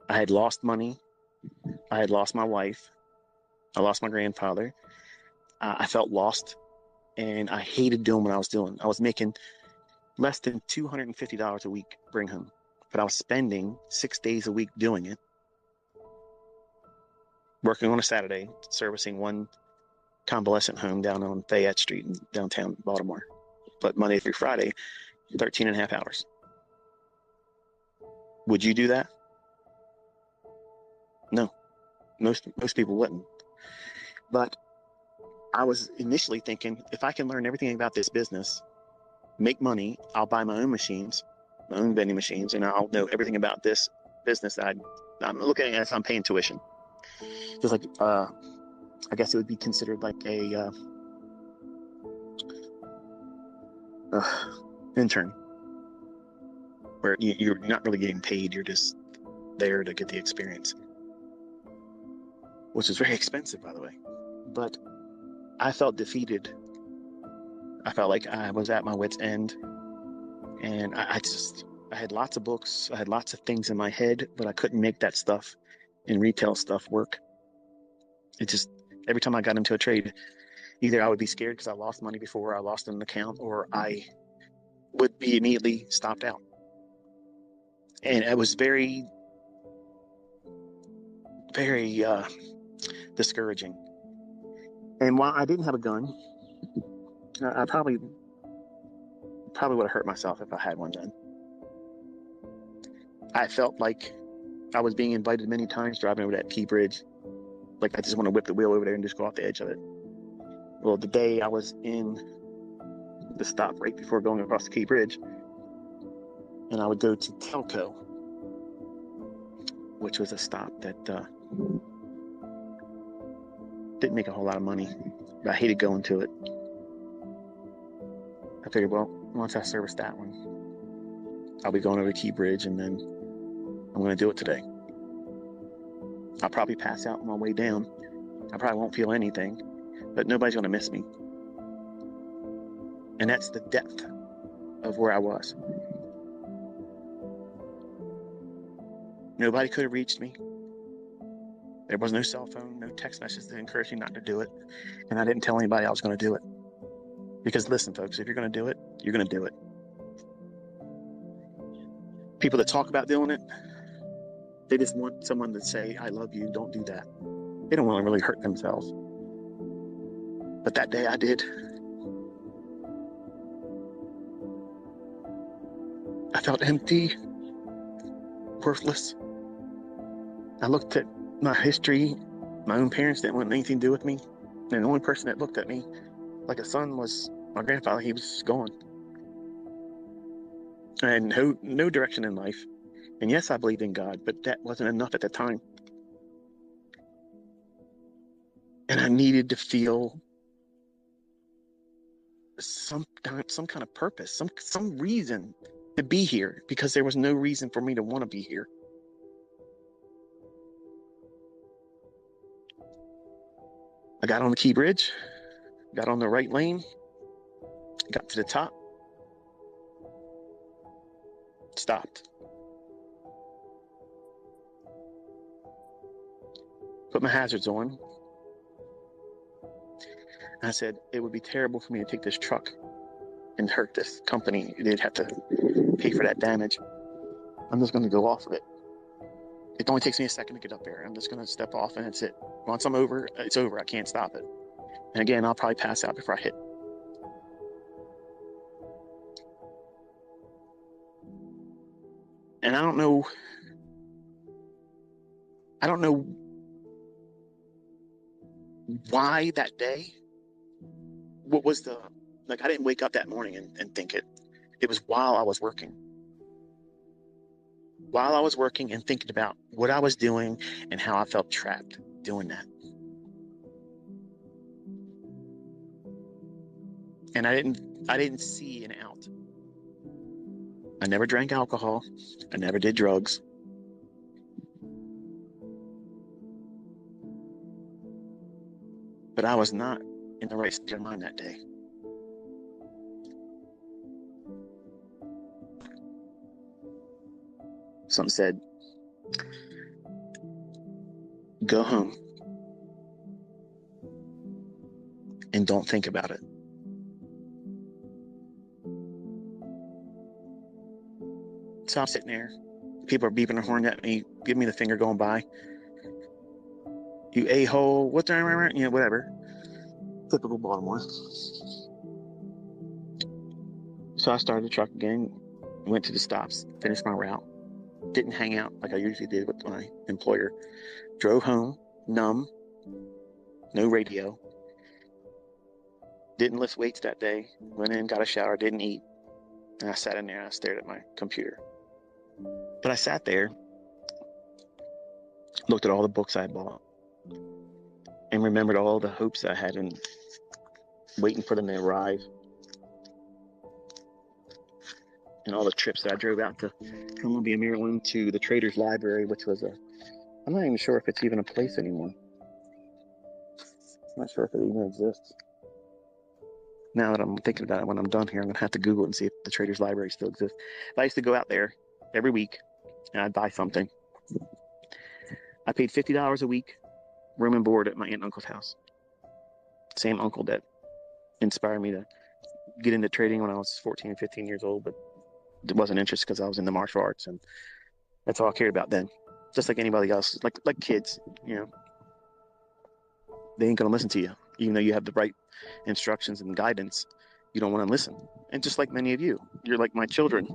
I had lost money. I had lost my wife. I lost my grandfather. I felt lost, and I hated doing what I was doing. I was making less than $250 a week bring home, but I was spending 6 days a week doing it, working on a Saturday, servicing one convalescent home down on Fayette Street in downtown Baltimore. But Monday through Friday, 13 and a half hours. Would you do that? No, most people wouldn't. But I was initially thinking, if I can learn everything about this business, make money, I'll buy my own machines, my own vending machines, and I'll know everything about this business that I'm looking at as I'm paying tuition. Just like, I guess it would be considered like a intern, where you're not really getting paid, you're just there to get the experience, which is very expensive, by the way. But I felt defeated. I felt like I was at my wit's end, and I had lots of books, I had lots of things in my head, but I couldn't make that stuff in retail stuff work. It just, every time I got into a trade, either I would be scared because I lost money before, I lost an account, or I would be immediately stopped out. And it was very, very discouraging. And while I didn't have a gun, I probably would have hurt myself if I had one then. I felt like I was being invited many times driving over that Key Bridge. Like I just want to whip the wheel over there and just go off the edge of it. Well, the day I was in the stop right before going across the Key Bridge, and I would go to Telco, which was a stop that didn't make a whole lot of money, but I hated going to it. I figured, well, once I service that one, I'll be going over the Key Bridge, and then I'm going to do it today. I'll probably pass out on my way down. I probably won't feel anything, but nobody's going to miss me. And that's the depth of where I was. Nobody could have reached me. There was no cell phone, no text messages to encourage me not to do it. And I didn't tell anybody I was going to do it. Because listen, folks, if you're going to do it, you're going to do it. People that talk about doing it, they just want someone to say, I love you, don't do that. They don't want to really hurt themselves. But that day I did. I felt empty, worthless. I looked at my history. My own parents didn't want anything to do with me. And the only person that looked at me like a son was my grandfather. He was gone. I had no direction in life. And yes, I believed in God, but that wasn't enough at the time. And I needed to feel some kind of purpose, some reason to be here, because there was no reason for me to want to be here. I got on the Key Bridge, got on the right lane, got to the top, stopped. Put my hazards on. I said, it would be terrible for me to take this truck and hurt this company. They'd have to pay for that damage. I'm just going to go off of it. It only takes me a second to get up there. I'm just going to step off and that's it. Once I'm over, it's over. I can't stop it. And again, I'll probably pass out before I hit. And I don't know why that day. What was I didn't wake up that morning and think it. It was while I was working. While I was working and thinking about what I was doing and how I felt trapped doing that. And I didn't see an out. I never drank alcohol. I never did drugs. But I was not in the right state of mind that day. Something said, Go home and don't think about it. So I'm sitting there. People are beeping their horn at me, giving me the finger going by. You a-hole, what's that? You know, whatever. Typical Baltimore. So I started the truck again, went to the stops, finished my route. Didn't hang out like I usually did with my employer. Drove home, numb, no radio. Didn't lift weights that day. Went in, got a shower, didn't eat. And I sat in there and I stared at my computer. But I sat there, looked at all the books I had bought, and remembered all the hopes I had in waiting for them to arrive. And all the trips that I drove out to Columbia, Maryland, to the Traders Library, which was I'm not even sure if it's even a place anymore. I'm not sure if it even exists. Now that I'm thinking about it, when I'm done here, I'm going to have to Google it and see if the Traders Library still exists. But I used to go out there every week, and I'd buy something. I paid $50 a week, room and board at my aunt and uncle's house. Same uncle that inspired me to get into trading when I was 14 and 15 years old, but it wasn't interested because I was in the martial arts, and that's all I cared about then. Just like anybody else, like kids, you know, they ain't gonna listen to you, even though you have the right instructions and guidance. You don't want to listen. And just like many of you, you're like my children.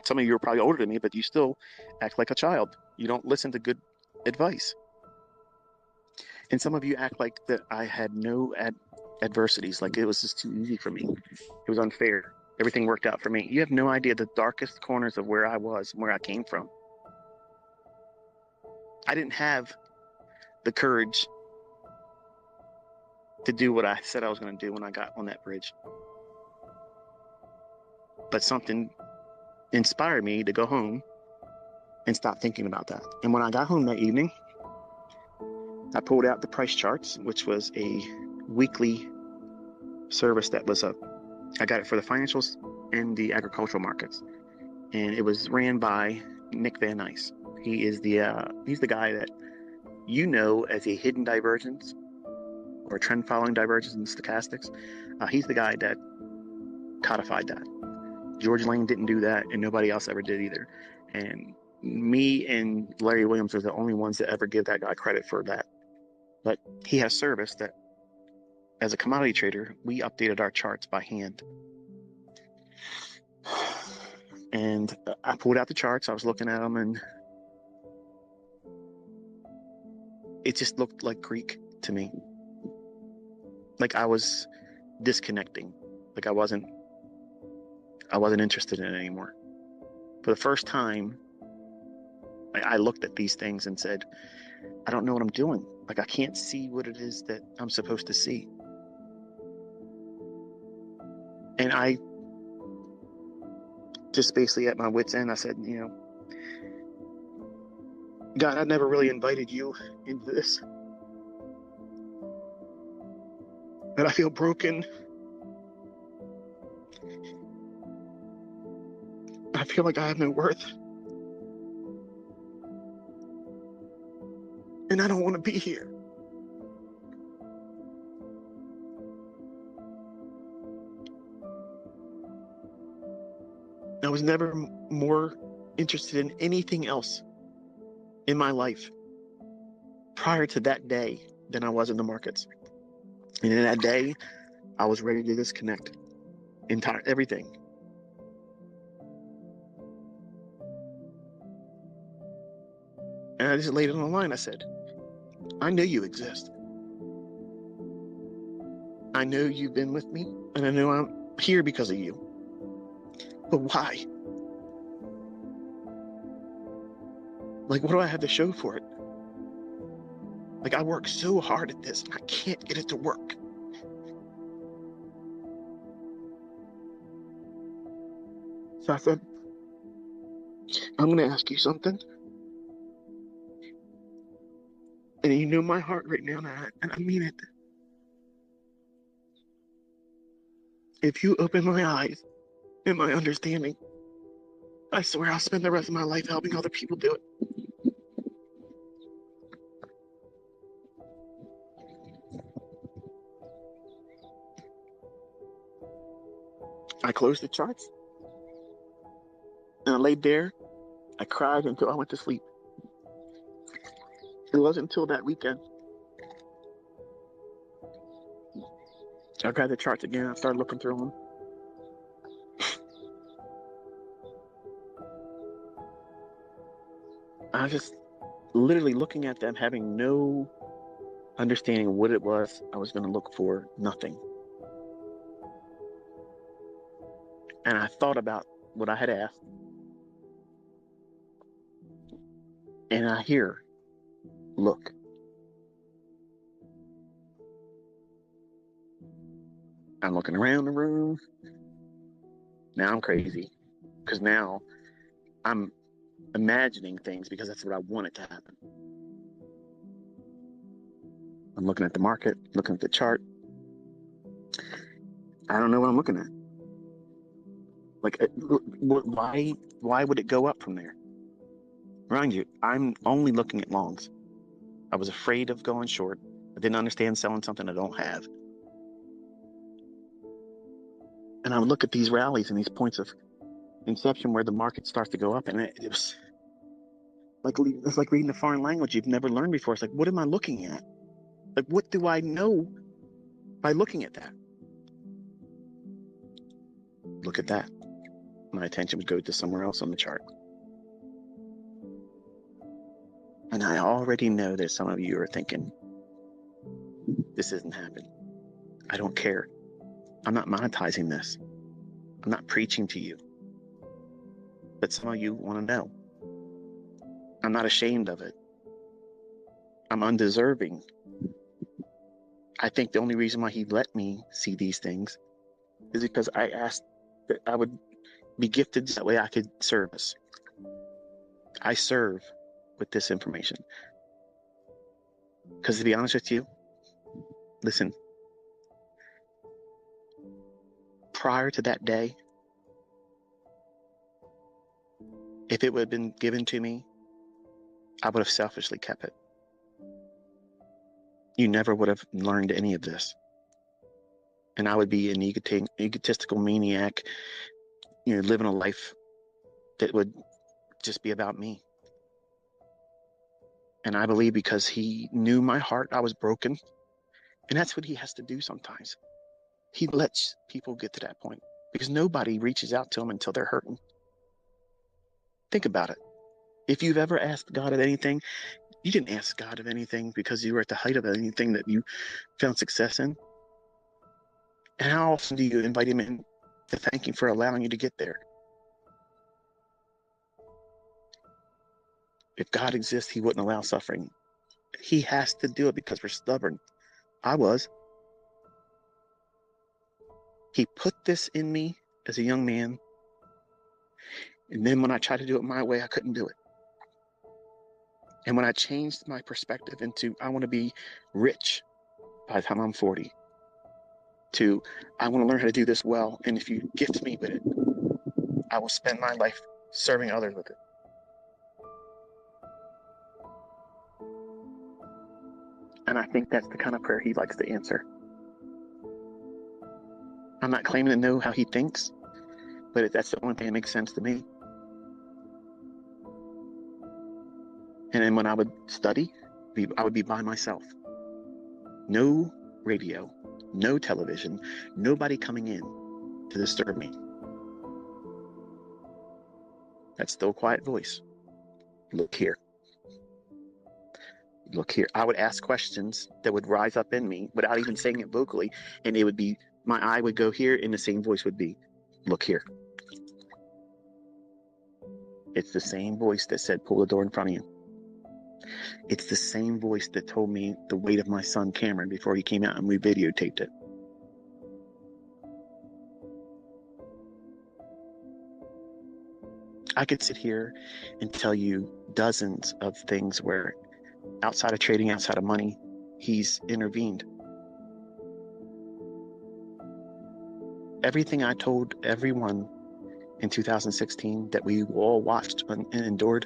Some of you are probably older than me, but you still act like a child. You don't listen to good advice. And some of you act like that I had no adversities, like it was just too easy for me. It was unfair. Everything worked out for me. You have no idea the darkest corners of where I was, where I came from. I didn't have the courage to do what I said I was going to do when I got on that bridge. But something inspired me to go home and stop thinking about that. And when I got home that evening, I pulled out the price charts, which was a weekly service that was I got it for the financials and the agricultural markets. And it was ran by Nick Van Nice. He's the guy that you know as a hidden divergence or trend following divergence in stochastics. He's the guy that codified that. George Lane didn't do that, and nobody else ever did either. And me and Larry Williams are the only ones that ever give that guy credit for that. But he had a service that, as a commodity trader, we updated our charts by hand. And I pulled out the charts. I was looking at them, and it just looked like Greek to me. Like I was disconnecting. Like I wasn't interested in it anymore. For the first time, I looked at these things and said, I don't know what I'm doing. Like I can't see what it is that I'm supposed to see. And I just basically at my wit's end, I said, you know, God, I never really invited you into this. But I feel broken. I feel like I have no worth. And I don't want to be here. I was never more interested in anything else in my life prior to that day than I was in the markets. And in that day, I was ready to disconnect everything. And I just laid it on the line. I said, I know you exist. I know you've been with me, and I know I'm here because of you. But why? Like, what do I have to show for it? Like, I work so hard at this, and I can't get it to work. So I said, I'm going to ask you something. And you know my heart right now, and I mean it. If you open my eyes and my understanding, I swear I'll spend the rest of my life helping other people do it. I closed the charts and I laid there. I cried until I went to sleep. It wasn't until that weekend I grabbed the charts again. I started looking through them. I was just literally looking at them, having no understanding of what it was I was going to look for. Nothing. And I thought about what I had asked, and I hear, look. I'm looking around the room. Now I'm crazy because now I'm imagining things because that's what I want it to happen. I'm looking at the market, looking at the chart. I don't know what I'm looking at. Like, why would it go up from there? Mind you, I'm only looking at longs. I was afraid of going short. I didn't understand selling something I don't have. And I would look at these rallies and these points of inception where the market starts to go up, and it was like, it's like reading a foreign language you've never learned before. It's like, what am I looking at? Like, what do I know by looking at that? Look at that. My attention would go to somewhere else on the chart. And I already know that some of you are thinking, this isn't happening. I don't care. I'm not monetizing this. I'm not preaching to you. But some of you want to know. I'm not ashamed of it. I'm undeserving. I think the only reason why he let me see these things is because I asked that I would be gifted that way I could service. I serve with this information. Because to be honest with you, listen, prior to that day, if it would have been given to me, I would have selfishly kept it. You never would have learned any of this. And I would be an egotistical maniac, living a life that would just be about me. And I believe because he knew my heart, I was broken. And that's what he has to do sometimes. He lets people get to that point because nobody reaches out to them until they're hurting. Think about it. If you've ever asked God of anything, you didn't ask God of anything because you were at the height of anything that you found success in. And how often do you invite him in to thank him for allowing you to get there? If God exists, he wouldn't allow suffering. He has to do it because we're stubborn. I was. He put this in me as a young man. And then when I tried to do it my way, I couldn't do it. And when I changed my perspective into, I want to be rich by the time I'm 40, to, I want to learn how to do this well. And if you gift me with it, I will spend my life serving others with it. And I think that's the kind of prayer he likes to answer. I'm not claiming to know how he thinks, but that's the only thing that makes sense to me. And then when I would study, I would be by myself. No radio, no television, nobody coming in to disturb me. That still quiet voice. Look here. Look here. I would ask questions that would rise up in me without even saying it vocally. And it would be, my eye would go here and the same voice would be, look here. It's the same voice that said, pull the door in front of you. It's the same voice that told me the weight of my son Cameron before he came out and we videotaped it. I could sit here and tell you dozens of things where outside of trading, outside of money, he's intervened. Everything I told everyone in 2016 that we all watched and endured,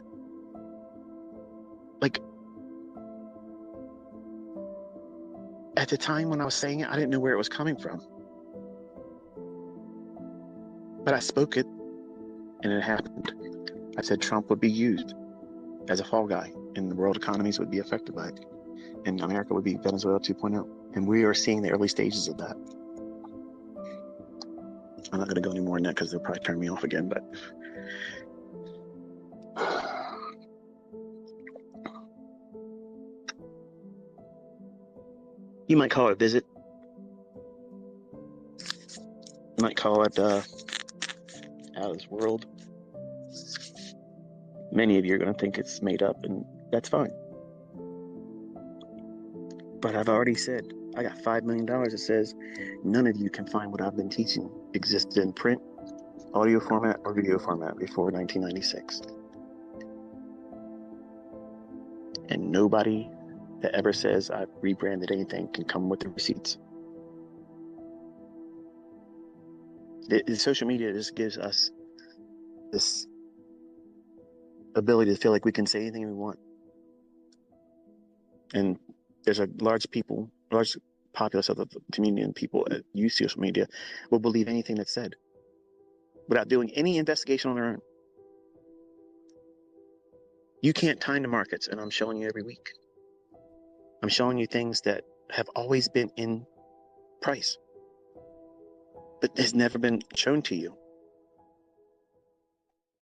like, at the time when I was saying it, I didn't know where it was coming from. But I spoke it, and it happened. I said Trump would be used as a fall guy, and the world economies would be affected by it, and America would be Venezuela 2.0. And we are seeing the early stages of that. I'm not going to go any more in that because they'll probably turn me off again, but you might call it a visit. You might call it out of this world. Many of you are going to think it's made up, and that's fine. But I've already said, I got $5 million that says none of you can find what I've been teaching existed in print, audio format, or video format before 1996. And nobody that ever says I've rebranded anything can come with the receipts. The social media just gives us this ability to feel like we can say anything we want. And there's a large populace of the community and people that use social media will believe anything that's said without doing any investigation on their own. You can't time the markets, and I'm showing you every week. I'm showing you things that have always been in price, but has never been shown to you.